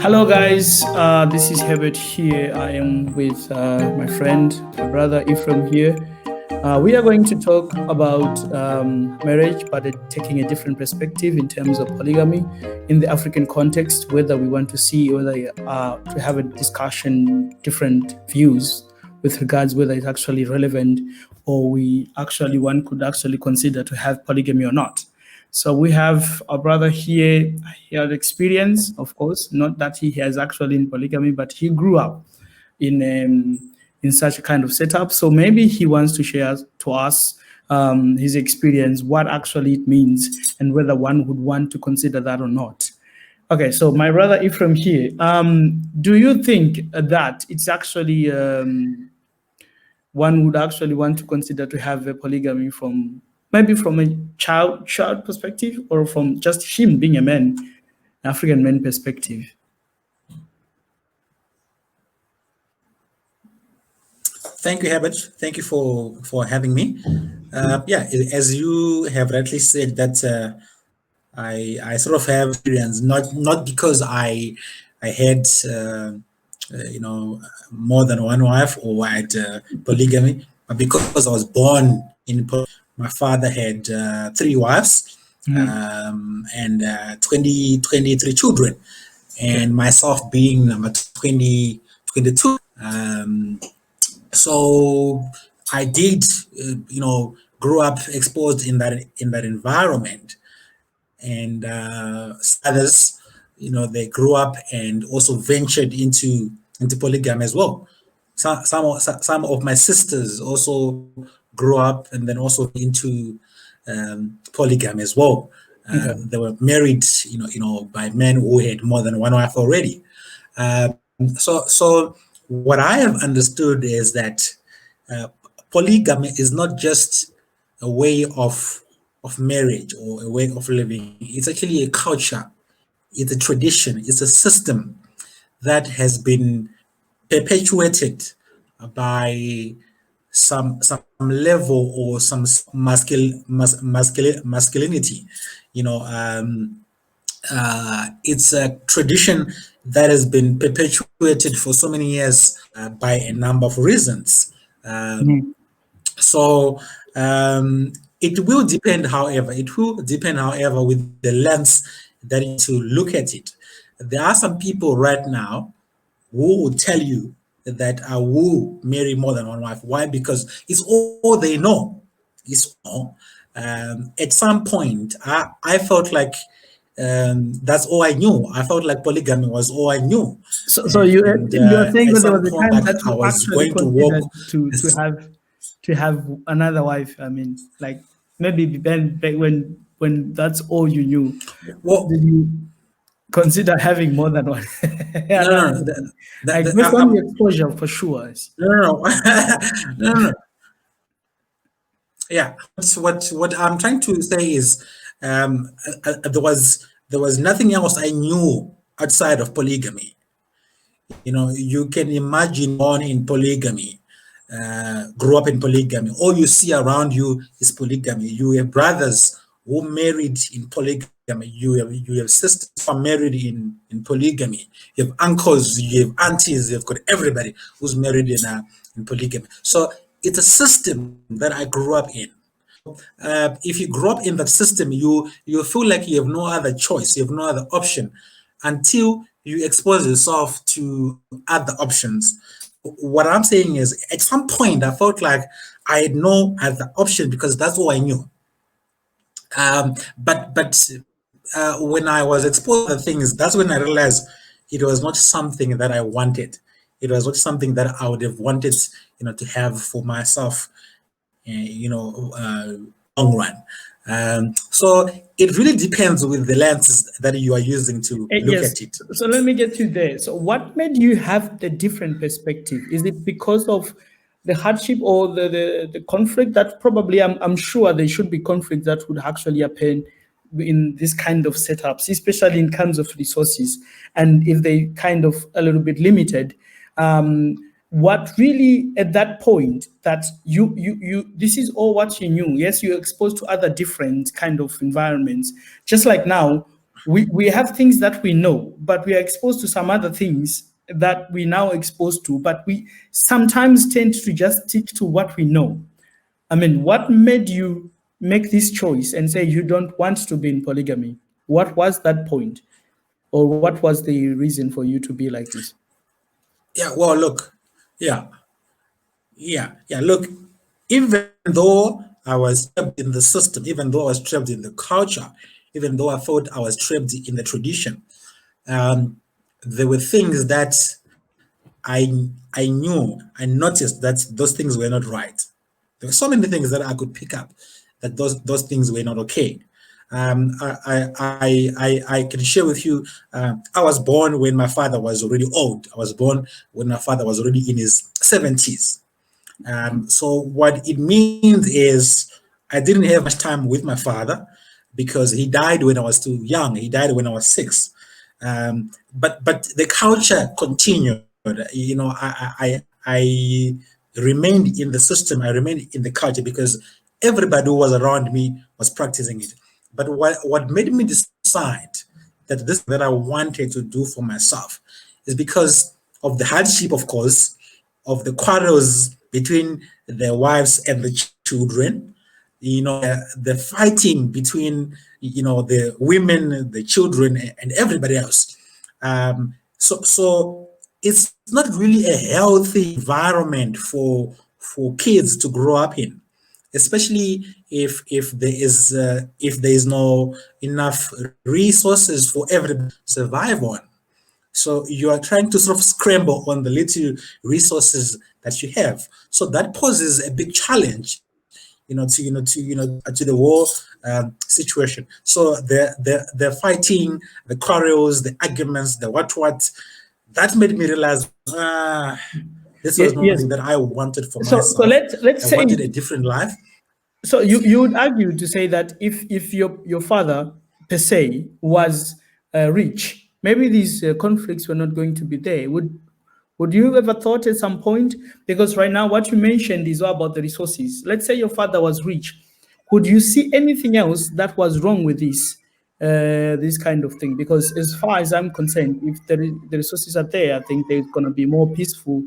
Hello, guys. This is Herbert here. I am with my friend, my brother Ephraim here. We are going to talk about marriage, but taking a different perspective in terms of polygamy in the African context. Whether we want to see whether to have a discussion, different views with regards whether it's actually relevant, or one could actually consider to have polygamy or not. So we have our brother here. He has experience, of course, not that he has actually in polygamy, but he grew up in such a kind of setup. So maybe he wants to share to us his experience, what actually it means, and whether one would want to consider that or not. Okay, so my brother Ephraim here. Do you think that it's actually one would actually want to consider to have a polygamy from maybe from a child perspective, or from just him being a man, African man perspective? Thank you, Herbert. Thank you for having me. Yeah, as you have rightly said, that I sort of have experience, not because I had more than one wife, or I had polygamy, but because I was born in my father had 3 wives, and 23 children, and myself being number 22. So I did, grow up exposed in that environment, and others, they grew up and also ventured into polygamy as well. Some of my sisters also grew up and then also into polygamy as well. They were married, by men who had more than one wife already. So what I have understood is that polygamy is not just a way of marriage or a way of living. It's actually a culture, it's a tradition, it's a system that has been perpetuated by some level or some masculinity. It's a tradition that has been perpetuated for so many years by a number of reasons. So it will depend, however, with the lens that you to look at it. There are some people right now who will tell you that I will marry more than one wife. Why? Because it's all they know. It's all. At some point, I felt like that's all I knew. I felt like polygamy was all I knew. So you are saying that there was a time that you actually considered to have another wife. I mean, like maybe back when that's all you knew. Well, did you consider having more than one? No. Based on the exposure, for sure. No. No. Yeah, what I'm trying to say is there was nothing else I knew outside of polygamy. You can imagine born in polygamy, grew up in polygamy. All you see around you is polygamy. You have brothers who married in polygamy. You have sisters who are married in polygamy. You have uncles, you have aunties, you've got everybody who's married in polygamy. So it's a system that I grew up in. If you grow up in that system, you feel like you have no other choice, you have no other option until you expose yourself to other options. What I'm saying is, at some point, I felt like I had no other option because that's all I knew. But when I was exposed to things, that's when I realized it was not something that I wanted. It was not something that I would have wanted, to have for myself, long run. So it really depends with the lenses that you are using to look at it. So let me get you there. So what made you have the different perspective? Is it because of the hardship or the conflict that probably I'm sure there should be conflict that would actually happen in this kind of setups, especially in terms of resources, and if they kind of a little bit limited, what really at that point that you this is all what you knew. Yes, you're exposed to other different kind of environments, just like now we have things that we know, but we are exposed to some other things that we now exposed to, but we sometimes tend to just stick to what we know. I mean, what made you make this choice and say you don't want to be in polygamy? What was that point, or what was the reason for you to be like this? Yeah, well, look, yeah, yeah. Look, even though I was trapped in the system, even though I was trapped in the culture, even though I thought I was trapped in the tradition, um, there were things that I knew, I noticed that those things were not right. There were so many things that I could pick up that those things were not okay. I can share with you. I was born when my father was already old. I was born when my father was already in his 70s. So what it means is I didn't have much time with my father because he died when I was too young. He died when I was 6. But the culture continued. You know, I remained in the system. I remained in the culture because everybody who was around me was practicing it. But what made me decide that this that I wanted to do for myself is because of the hardship, of course, of the quarrels between their wives and the children, you know, the fighting between, you know, the women, the children, and everybody else. So it's not really a healthy environment for kids to grow up in, especially if there is no enough resources for everybody to survive on. So you are trying to sort of scramble on the little resources that you have. So that poses a big challenge, to the war situation. So the fighting, the quarrels, the arguments, the what, that made me realize, this was not Yes. something that I wanted for So myself. let's I say, wanted a different life. so you would argue to say that if your father per se was rich, maybe these conflicts were not going to be there. Would you ever thought at some point, because right now what you mentioned is all about the resources. Let's say your father was rich. Would you see anything else that was wrong with this kind of thing? Because as far as I'm concerned, if the resources are there, I think they're going to be more peaceful,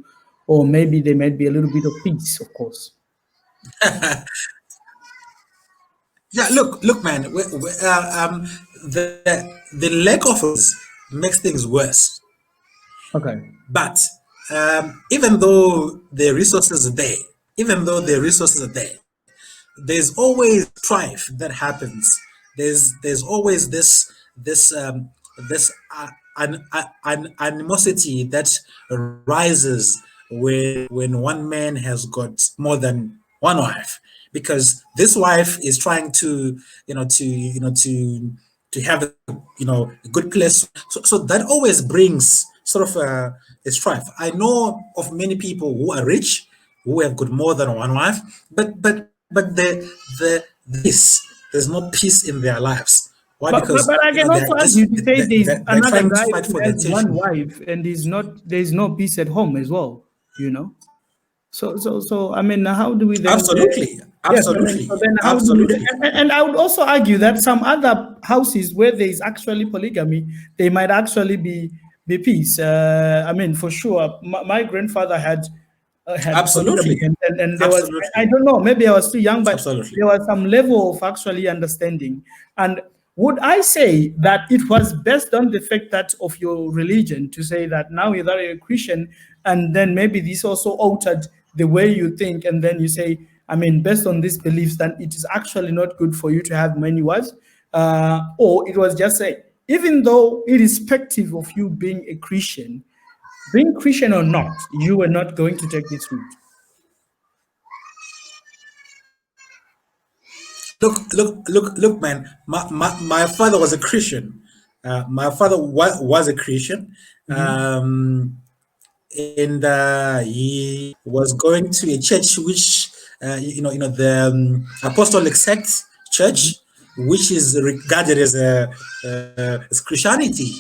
or maybe there might be a little bit of peace, of course. Yeah, look, man. The lack of us makes things worse. Okay. But even though the resources are there, even though the resources are there, there's always strife that happens. There's always this animosity that rises when one man has got more than one wife, because this wife is trying to to have a good place. So that always brings sort of a strife. I know of many people who are rich who have got more than one wife, but there's no peace in their lives. Why? But, Because but I can they're also argue just to say there's they're another trying to guy fight who for the has one attention. wife and there's no peace at home as well, you know. So I mean, how do we then? Absolutely, Yes, I mean, so absolutely, then how do we? absolutely, And I would also argue that some other houses where there is actually polygamy, they might actually be peace. I mean, for sure, my grandfather had polygamy, absolutely, and there was, I absolutely, don't know, maybe I was too young, but absolutely. there was some level of actually understanding. And would I say that it was based on the fact that of your religion, to say that now you're a Christian, and then maybe this also altered the way you think, and then you say, I mean, based on these beliefs, that it is actually not good for you to have many wives, or it was just say, even though irrespective of you being Christian or not, you were not going to take this route. Look, man. My father was a Christian. My father was a Christian. Mhm. And he was going to a church which the apostolic sect church, which is regarded as as Christianity,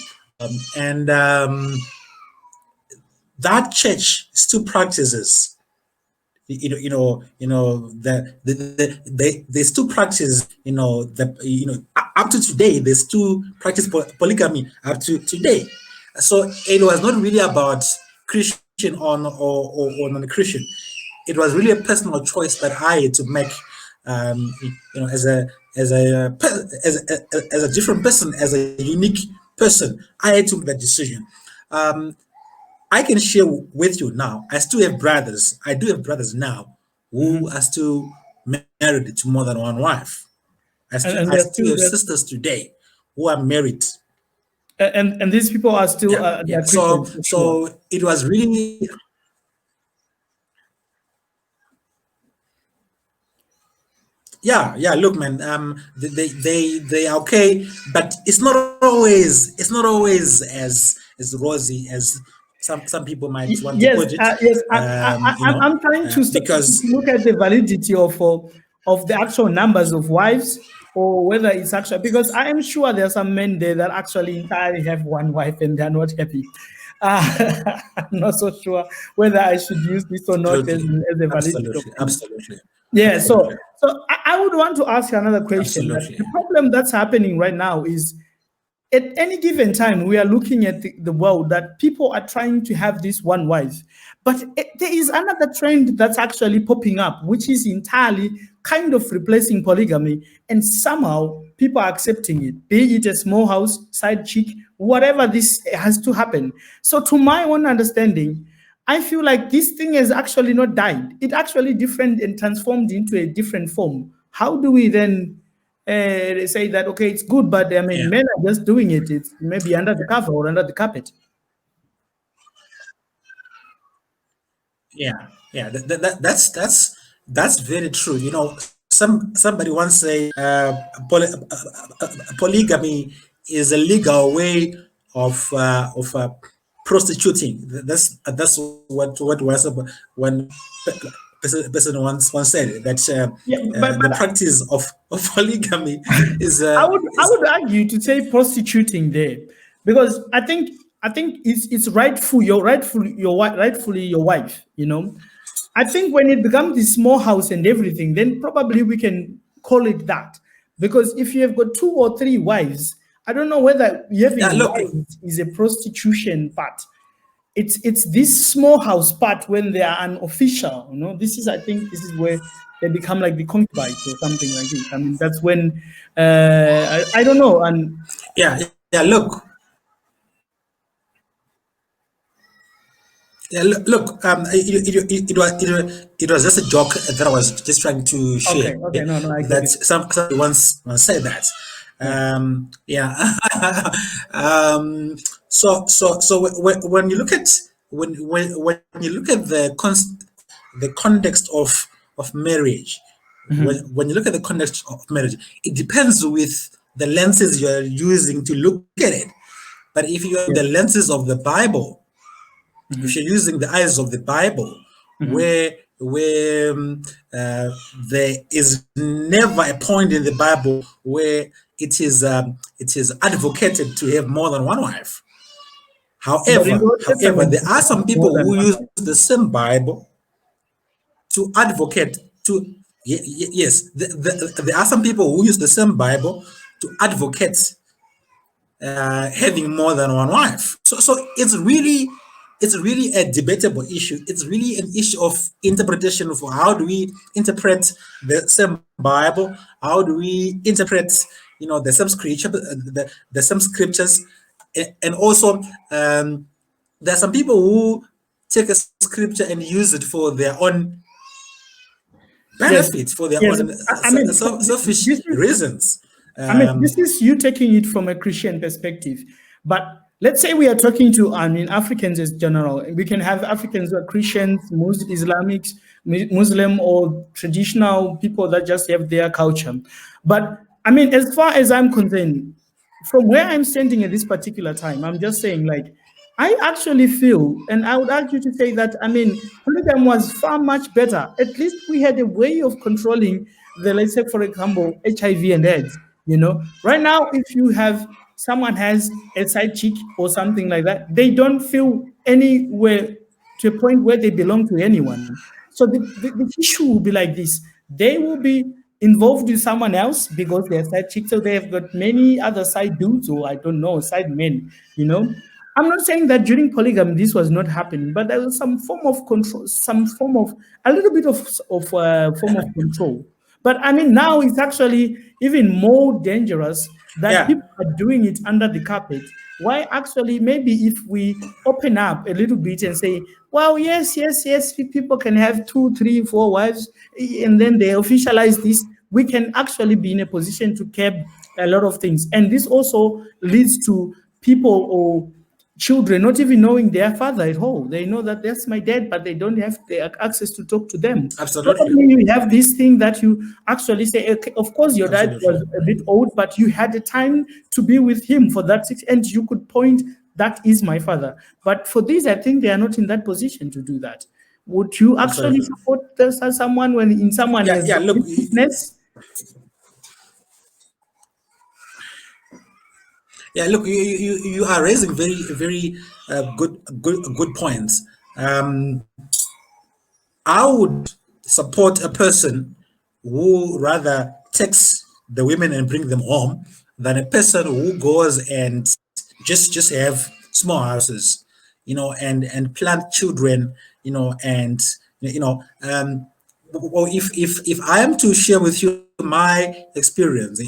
and that church still practices there's two practices, up to today, there's two practice polygamy up to today. So it was not really about Christian or non-Christian. It was really a personal choice that I had to make, as a different person, as a unique person. I had to make that decision. I can share with you now. I still have brothers. I do have brothers now who are still married to more than one wife. I still have sisters today who are married. And these people are still Yeah. So it was really. Yeah. Look, man. They are okay, but it's not always as rosy as some people might want to put it. Yes. I'm trying to look at the validity of the actual numbers of wives, or whether it's actually, because I am sure there are some men there that actually entirely have one wife and they're not happy. I'm not so sure whether I should use this or not as a validity. Absolutely. Yeah. So I would want to ask you another question. The problem that's happening right now is, at any given time, we are looking at the world that people are trying to have this one wife. But there is another trend that's actually popping up, which is entirely kind of replacing polygamy. And somehow people are accepting it, be it a small house, side chick, whatever, this has to happen. So to my own understanding, I feel like this thing has actually not died. It actually different and transformed into a different form. How do we then say that, okay, it's good, but men are just doing it. It's maybe under the cover or under the carpet. Yeah. That's very true. Somebody once say polygamy is a legal way of prostituting. That's what was one person once said, that the practice of polygamy is. I would argue to say prostituting there, because I think it's rightfully your wife. I think when it becomes the small house and everything, then probably we can call it that. Because if you have got 2 or 3 wives, I don't know whether having wives is a prostitution part. It's this small house part when they are unofficial. I think this is where they become like the concubines or something like this. I mean, that's when I don't know. And look. Yeah, look. It was just a joke that I was just trying to share. Okay. No, I get that it. somebody once said that. So when you look at the context of marriage, when you look at the context of marriage, it depends with the lenses you're using to look at it. But if you have the lenses of the Bible, if you're using the eyes of the Bible, where there is never a point in the Bible where it is advocated to have more than one wife. However, there are some people who use the same Bible to advocate to. Yes, there are some people who use the same Bible to advocate having more than one wife. So it's really a debatable issue. It's really an issue of interpretation of how do we interpret the same Bible? How do we interpret, the same scripture, the same scriptures? And also, there are some people who take a scripture and use it for their own benefits, for their own selfish reasons. This is you taking it from a Christian perspective, but let's say we are talking to, Africans as general. We can have Africans who are Christians, Islamics, Muslim, or traditional people that just have their culture. But as far as I'm concerned, from where I'm standing at this particular time, I'm just saying, I actually feel, and I would argue to say that, polygamy was far much better. At least we had a way of controlling let's say, for example, HIV and AIDS. Right now, if someone has a side chick or something like that, they don't feel anywhere to a point where they belong to anyone. So the issue will be like this. They will be involved with someone else because they're side chicks, so they have got many other side dudes, or I don't know, side men, you know. I'm not saying that during polygamy this was not happening, but there was some form of control, some form of a little bit of form of control. But I mean, now it's actually even more dangerous that Yeah, people are doing it under the carpet. Why actually, maybe if we open up a little bit and say, well, yes, yes, yes, people can have 2, 3, 4 wives, and then they officialize this, we can actually be in a position to curb a lot of things. And this also leads to people or children not even knowing their father at all. They know that that's my dad, but they don't have the access to talk to them. absolutely. Probably you have this thing that you actually say, okay, of course, your dad Absolutely. was a bit old, but you had the time to be with him for that and you could point, that is my father. But for this, I think they are not in that position to do that. Would you actually Absolutely. support this as someone when in someone Yeah, has yeah. Look, witness? yeah, look. You are raising very good points. I would support a person who rather takes the women and bring them home than a person who goes and just have small houses, and plant children, and well, if I am to share with you my experience,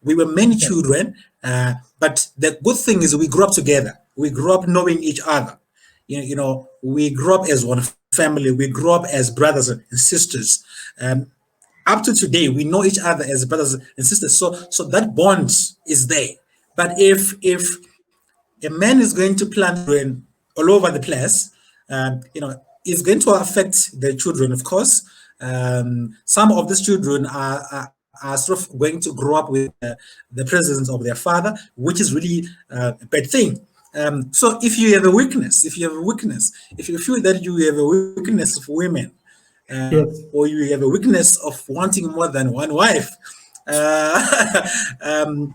we were many children, but the good thing is we grew up together. We grew up knowing each other. We grew up as one family. We grew up as brothers and sisters. Up to today, we know each other as brothers and sisters. So that bond is there. But if a man is going to plant children all over the place, it's going to affect the children, of course. Some of these children are sort of going to grow up with the presence of their father, which is really a bad thing. So if you have a weakness, if you feel that you have a weakness for women, Yes. or you have a weakness of wanting more than one wife, um,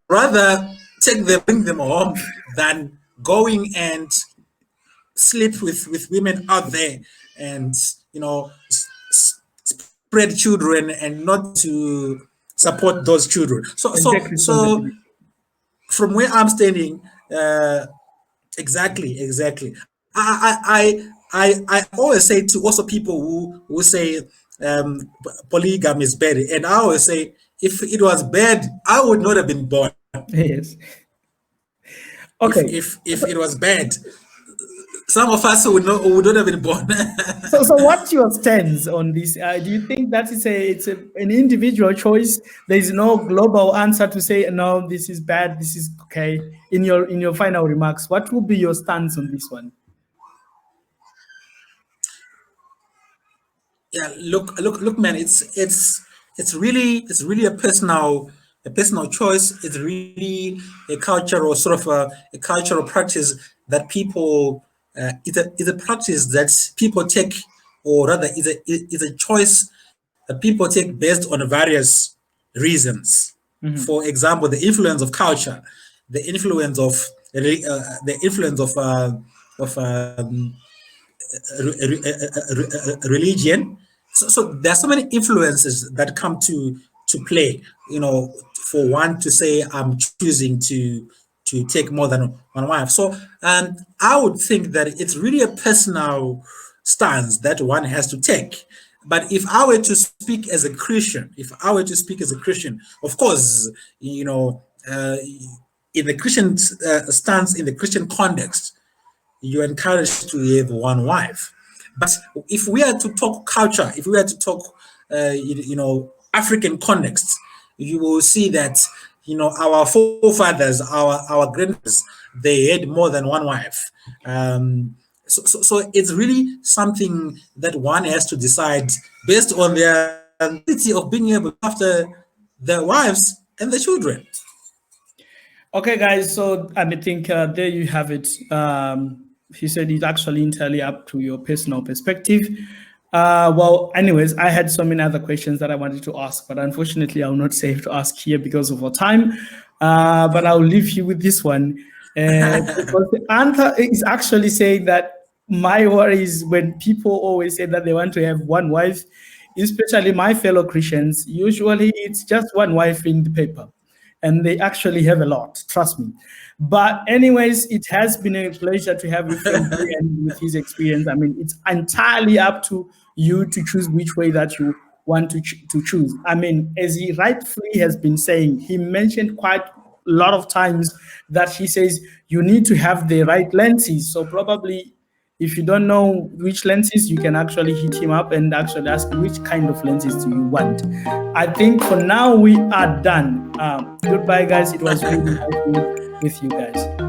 rather take them, bring them home than going and sleep with women out there and spread children and not to support those children. So And take so so responsibility. from where I'm standing, exactly. I always say to also people who say polygamy is bad, and I always say if it was bad, I would not have been born. Yes. If Okay. if if it was bad, some of us would not have been born. So what's your stance on this? Do you think that an individual choice? There is no global answer to say no, this is bad, this is okay. In your final remarks, what will be your stance on this one? Yeah, look, man. It's really a personal choice. It's really a cultural sort of a cultural practice that people. It's a practice that people take, or rather, it's a choice that people take based on various reasons. Mhm. For example, the influence of culture, the influence of the influence of religion. So there are so many influences that come to play. For one to say I'm choosing to take more than one wife. So I would think that it's really a personal stance that one has to take. But if I were to speak as a Christian, of course, in the Christian stance, in the Christian context, you're encouraged to have one wife. But if we are to talk culture, if we are to talk, African context, you will see that our forefathers, our grandfathers, they had more than one wife. So it's really something that one has to decide based on their ability of being able to look after their wives and the children. Okay, guys. So I think there you have it. He said it's actually entirely up to your personal perspective. Well, anyways, I had so many other questions that I wanted to ask, but unfortunately, I will not save to ask here because of our time. But I'll leave you with this one. Because the answer is actually saying that my worry is when people always say that they want to have one wife, especially my fellow Christians, usually it's just one wife in the paper. And they actually have a lot, trust me. But anyways, it has been a pleasure to have Ephraim here and with his experience. I mean, it's entirely up to you to choose which way that you want to choose. I mean, as he rightfully has been saying, he mentioned quite a lot of times that he says you need to have the right lenses. So probably if you don't know which lenses, you can actually hit him up and actually ask which kind of lenses do you want. I think for now we are done. Goodbye, guys. It was really nice being with you guys.